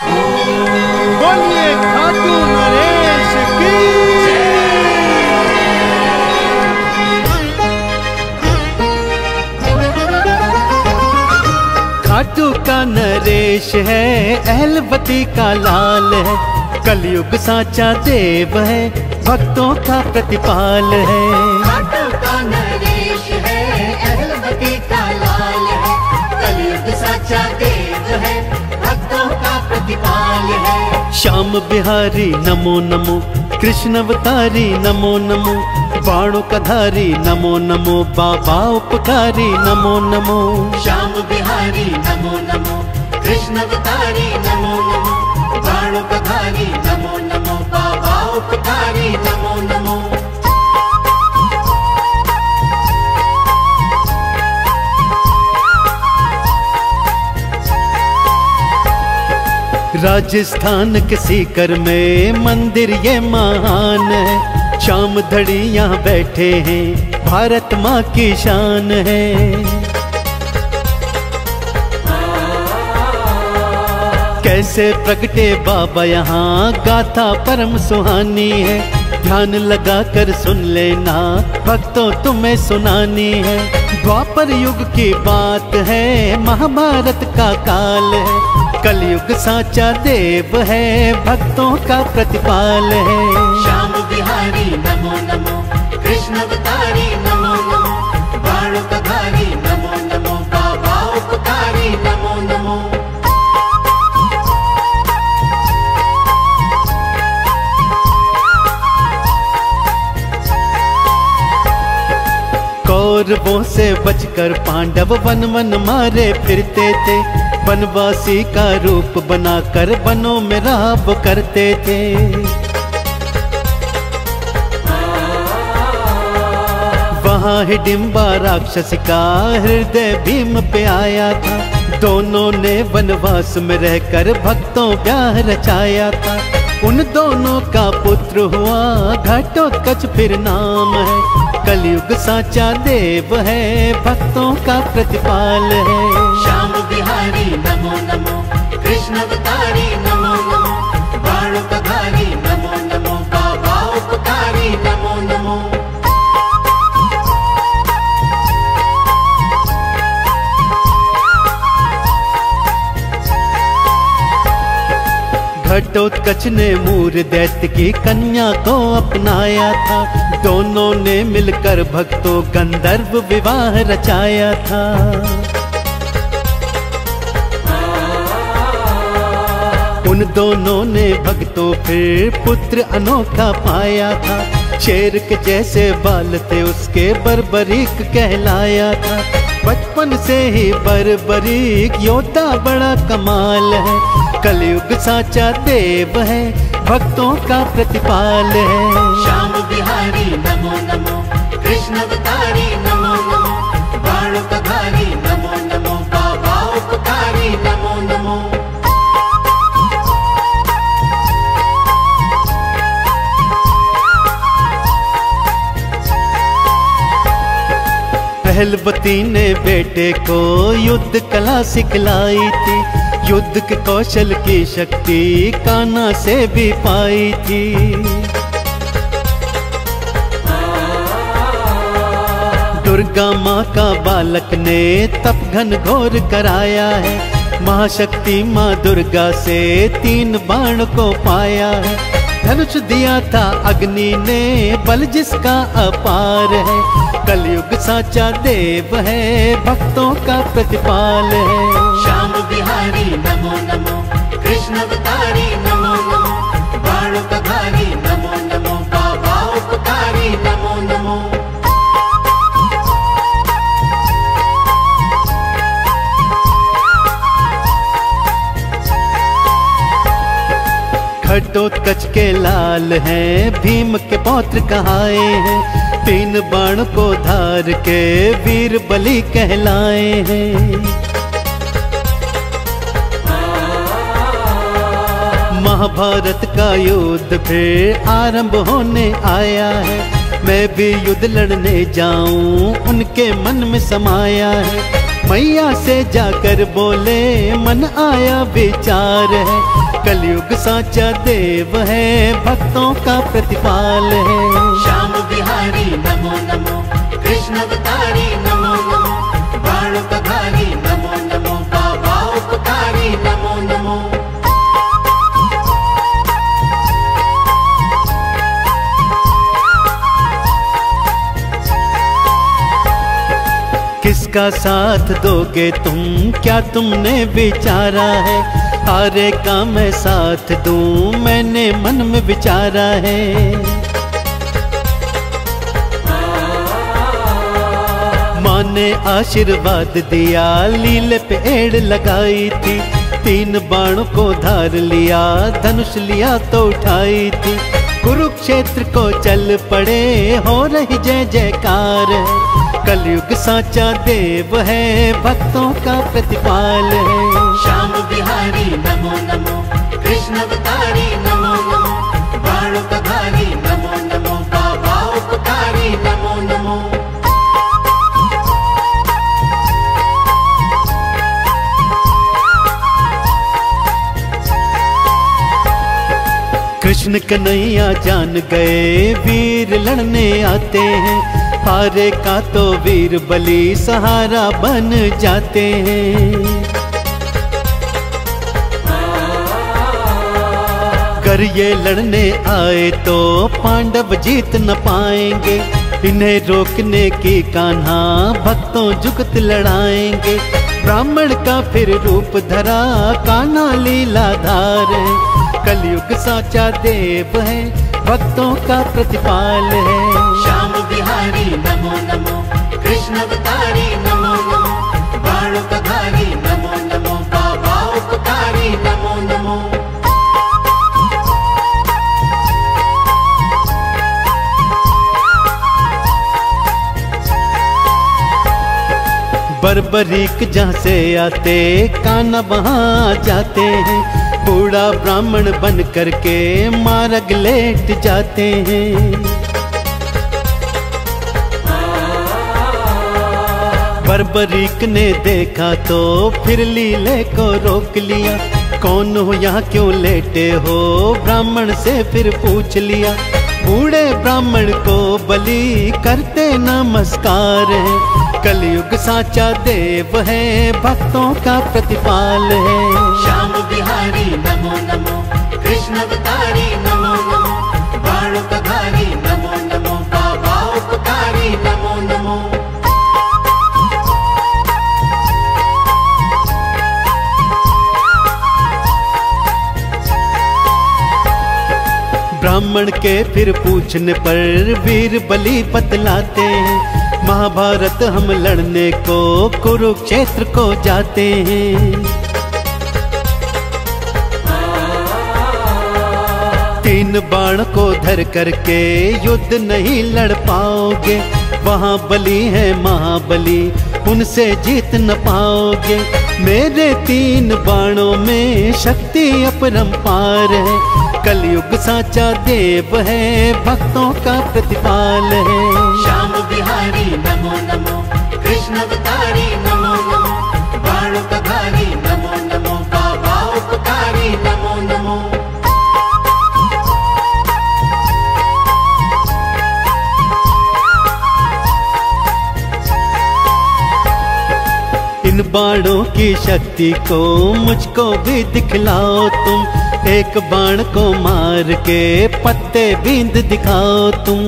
बोलिए खाटू नरेश की। खाटू का नरेश है, अहलवती का लाल है, कलयुग साचा देव है, भक्तों का प्रतिपाल है। खाटू का नरेश है, अहलवती का लाल है, कलयुग साचा देव है, भक्तों का प्रतिपाल है। श्याम बिहारी नमो नमो, कृष्ण अवतारी नमो नमो, बाणों का धारी नमो नमो, बाबा उपकारी नमो नमो। श्याम बिहारी नमो नमो, कृष्ण अवतारी नमो नमो, बाणों का धारी नमो नमो, बाबा उपकारी नमो नमो। राजस्थान के सीकर में मंदिर ये महान है, शाम धड़ी यहाँ बैठे हैं, भारत माँ की शान है। कैसे प्रगटे बाबा यहाँ, गाथा परम सुहानी है, ध्यान लगा कर सुन लेना, भक्तों तुम्हें सुनानी है। द्वापर युग की बात है, महाभारत का काल है, कलयुग साचा देव है, भक्तों का प्रतिपाल है। श्याम बिहारी नमो नमो, कृष्ण अवतारी नमो नमो, बाणों का धारी नमो नमो, बाबा उपकारी नमो नमो। कौरवों से बचकर पांडव वन वन मारे फिरते थे, वनवासी का रूप बनाकर वनों में राब करते थे। वहाँ हिडिंबा राक्षस का हृदय भीम पे आया था, दोनों ने वनवास में रहकर भक्तों प्यार रचाया था। उन दोनों का पुत्र हुआ घटोत्कच फिर नाम है, कलयुग साचा देव है, भक्तों का प्रतिपाल है। श्याम बिहारी नमो नमो, कृष्ण अवतारी नमो नमो, बाणों का धारी नमो नमो, बाबा उपकारी नमो नमो। घटोत्कच ने मूर दैत्य की कन्या को अपनाया था, दोनों ने मिलकर भक्तों गंधर्व विवाह रचाया था। उन दोनों ने भक्तों फिर पुत्र अनोखा पाया था, शेर के जैसे बाल थे उसके, बर्बरीक कहलाया था। बचपन से ही बर्बरीक योद्धा बड़ा कमाल है, कलयुग साचा देव है, भक्तों का प्रतिपाल है। श्याम बिहारी नमो नमो, कृष्ण अवतारी नमो नमो, बाणों का धारी नमो नमो, बाबा उपकारी नमो नमो। अहलवती ने बेटे को युद्ध कला सिखलाई थी, युद्ध के कौशल की शक्ति कान्हा से भी पाई थी। दुर्गा माँ का बालक ने तप घन घोर कराया है, महाशक्ति माँ दुर्गा से 3 बाण को पाया है। धनुष दिया था अग्नि ने, बल जिसका अपार है, कलयुग साचा देव है, भक्तों का प्रतिपाल है। श्याम बिहारी नमो नमो, कृष्ण अवतारी नमो नमो, बाणों का धारी नमो नमो, बाबा उपकारी नमो नमो। घटोत्कच के लाल हैं, भीम के पौत्र कहाए हैं, 3 बाण को धार के वीर बलि कहलाए हैं। महाभारत का युद्ध फिर आरंभ होने आया है, मैं भी युद्ध लड़ने जाऊं उनके मन में समाया है। मैया से जाकर बोले मन आया विचार है, कलयुग साचा देव है, भक्तों का प्रतिपाल है। श्याम बिहारी नमो नमो, कृष्ण अवतारी नमो नमो, बाणोपधारी नमो नमो, बाबा उपकारी नमो नमो। किसका साथ दोगे तुम, क्या तुमने विचारा है? हारे का मैं साथ दूं, मैंने मन में विचारा है। माँ ने आशीर्वाद दिया, लीले पे एड़ लगाई थी, 3 बाणों को धार लिया, धनुष लिया तो उठाई थी। कुरुक्षेत्र को चल पड़े, हो रही जय जयकार है। कलयुग साचा देव है, भक्तों का प्रतिपाल है। श्याम बिहारी नमो नमो, कृष्ण अवतारी नमो नमो, बाणोपधारी नमो नमो, बाबा उपकारी नमो नमो। कृष्ण कन्हैया जान गए, वीर लड़ने आते हैं, हारे का तो वीर बलि सहारा बन जाते हैं। कर ये लड़ने आए तो पांडव जीत न पाएंगे, इन्हें रोकने की कान्हा भक्तों जुगत लड़ाएंगे। ब्राह्मण का फिर रूप धरा, कान्हा लीलाधार है। कलयुग साचा देव है, भक्तों का प्रतिपाल है। श्याम बिहारी नमो नमो, कृष्ण अवतारी नमो नमो, बाणोपधारी नमो नमो, बाबा उपकारी नमो नमो। बर्बरीक जहाँ से आते, कान्हा वहाँ जाते हैं। बूढ़ा ब्राह्मण बन करके मार्ग लेट जाते हैं। बर्बरीक ने देखा तो फिर लीले को रोक लिया, कौन हो यहाँ क्यों लेटे हो, ब्राह्मण से फिर पूछ लिया। बूढ़े ब्राह्मण को बलि करते नमस्कार है। कलयुग साचा देव है, भक्तों का प्रतिपाल है। श्याम बिहारी नमो नमो, कृष्ण अवतारी नमो नमो, बाणोपधारी नमो नमो, बाबा उपकारी नमो नमो। ब्राह्मण के फिर पूछने पर वीर बलि बतलाते हैं, महाभारत हम लड़ने को कुरुक्षेत्र को जाते हैं। 3 बाण को धर करके युद्ध नहीं लड़ पाओगे, वहाँ बलि है महाबली, उनसे जीत न पाओगे। मेरे 3 बाणों में शक्ति अपरंपार है। कलयुग साचा देव है, भक्तों का प्रतिपाल है। श्याम बिहारी नमो नमो, कृष्ण अवतारी नमो नमो, बाणोपधारी नमो नमो, बाबा उपकारी नमो नमो। इन बाणों की शक्ति को मुझको भी दिखलाओ तुम, एक बाण को मार के पत्ते बींद दिखाओ तुम।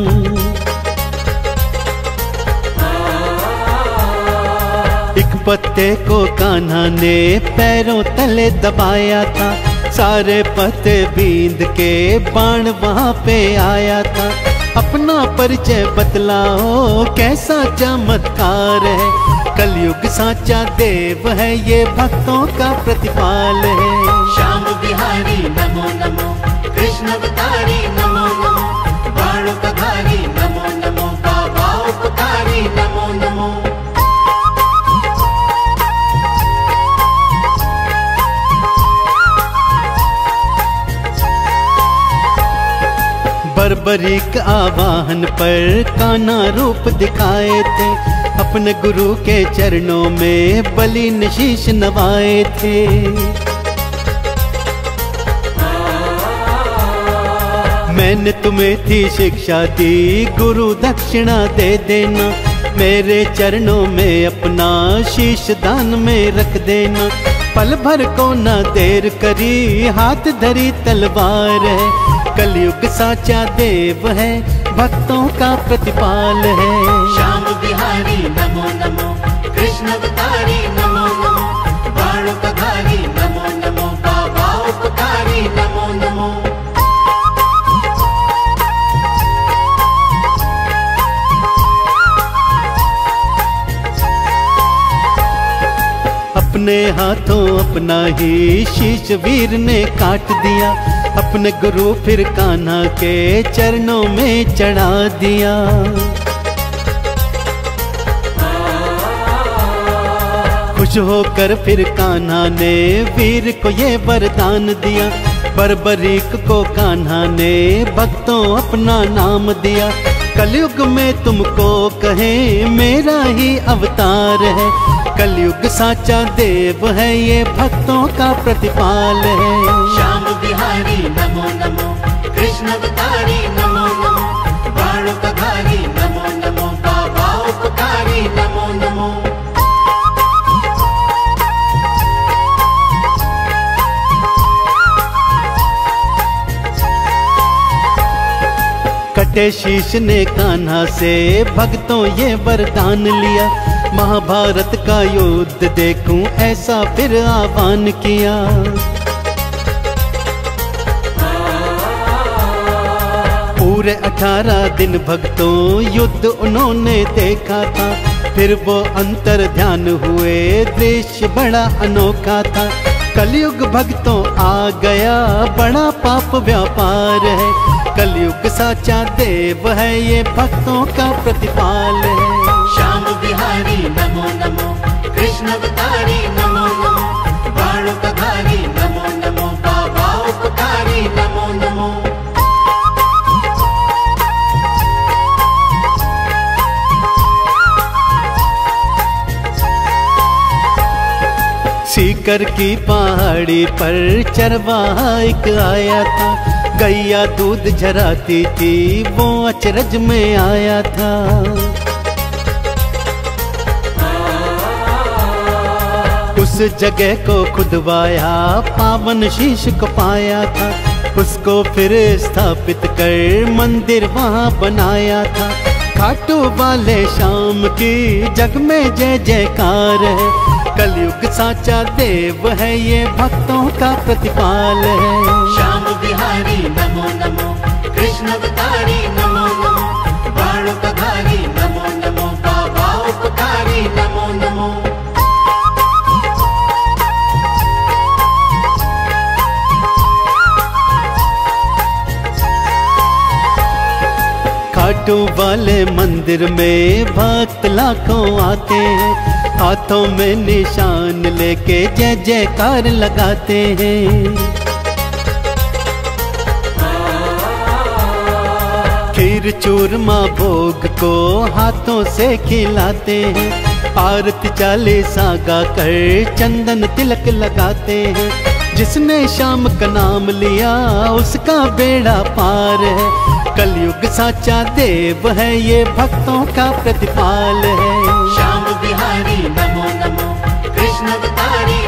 एक पत्ते को कान्हा ने पैरों तले दबाया था, सारे पत्ते बींद के बाण वहाँ पे आया था। अपना परिचय बतलाओ, कैसा चमत्कार है। कलयुग साचा देव है, ये भक्तों का प्रतिपाल है। श्याम बिहारी नमो नमो, कृष्ण अवतारी नमो नमो, बाणोपधारी नमो नमो, बाबा उपकारी नमो नमो। बर्बरीक आवाहन पर कान्हा रूप दिखाए थे, अपने गुरु के चरणों में बलि ने शीश नवाए थे। मैंने तुम्हें थी शिक्षा दी, गुरु दक्षिणा दे देना। मेरे चरणों में अपना शीश दान में रख देना। पल भर को न देर करी, हाथ धरी तलवार है। कलयुग साचा देव है, भक्तों का प्रतिपाल है। श्याम बिहारी नमो नमो, कृष्ण अवतारी नमो नमो, बाणों का धारी नमो नमो, बाबा उपकारी नमो नमो। अपने हाथों अपना ही शीश वीर ने काट दिया। अपने गुरु फिर कान्हा के चरणों में चढ़ा दिया। खुश होकर फिर कान्हा ने वीर को ये वरदान दिया। बर्बरीक को कान्हा ने भक्तों अपना नाम दिया। कलयुग में तुमको कहे मेरा ही अवतार है। कलयुग साचा देव है, ये भक्तों का प्रतिपाल है। श्याम बिहारी नमो नमो, कृष्ण अवतारी नमो नमो, बाणों का धारी नमो नमो, बाबा उपकारी नमो नमो। कटे शीश ने कान्हा से भक्तों ये वरदान लिया। महाभारत का युद्ध देखूं ऐसा फिर आह्वान किया। पूरे 18 दिन भक्तों युद्ध उन्होंने देखा था। फिर वो अंतर ध्यान हुए, दृश्य बड़ा अनोखा था। कलयुग भक्तों आ गया, बड़ा पाप व्यापार है। कलयुग साचा देव है, ये भक्तों का प्रतिपाल है। श्याम बिहारी नमो नमो, कृष्ण अवतारी नमो नमो, बाणों का धारी नमो नमो, बाबा उपकारी नमो नमो। सीकर की पहाड़ी पर चरवाहा आया था। गैया दूध झराती थी, वो अचरज में आया था। उस जगह को खुदवाया, पावन शीश को पाया था। उसको फिर स्थापित कर मंदिर वहाँ बनाया था। खाटू वाले श्याम की जग में जय जयकार है। कलयुग साचा देव है, ये भक्तों का प्रतिपाल है। श्याम बिहारी नमो नमो, कृष्ण अवतारी नमो नमो, बाणों का धारी नमो नमो, बाबा उपकारी नमो नमो। खाटू वाले मंदिर में भक्त लाखों आते हैं। हाथों में निशान लेके जय जयकार लगाते हैं। खीर चूरमा भोग को हाथों से खिलाते हैं। आरती चालीसा गा कर चंदन तिलक लगाते हैं। जिसने श्याम का नाम लिया उसका बेड़ा पार है। कलयुग साचा देव है, ये भक्तों का प्रतिपाल है। श्याम बिहारी नमो नमो, कृष्ण अवतारी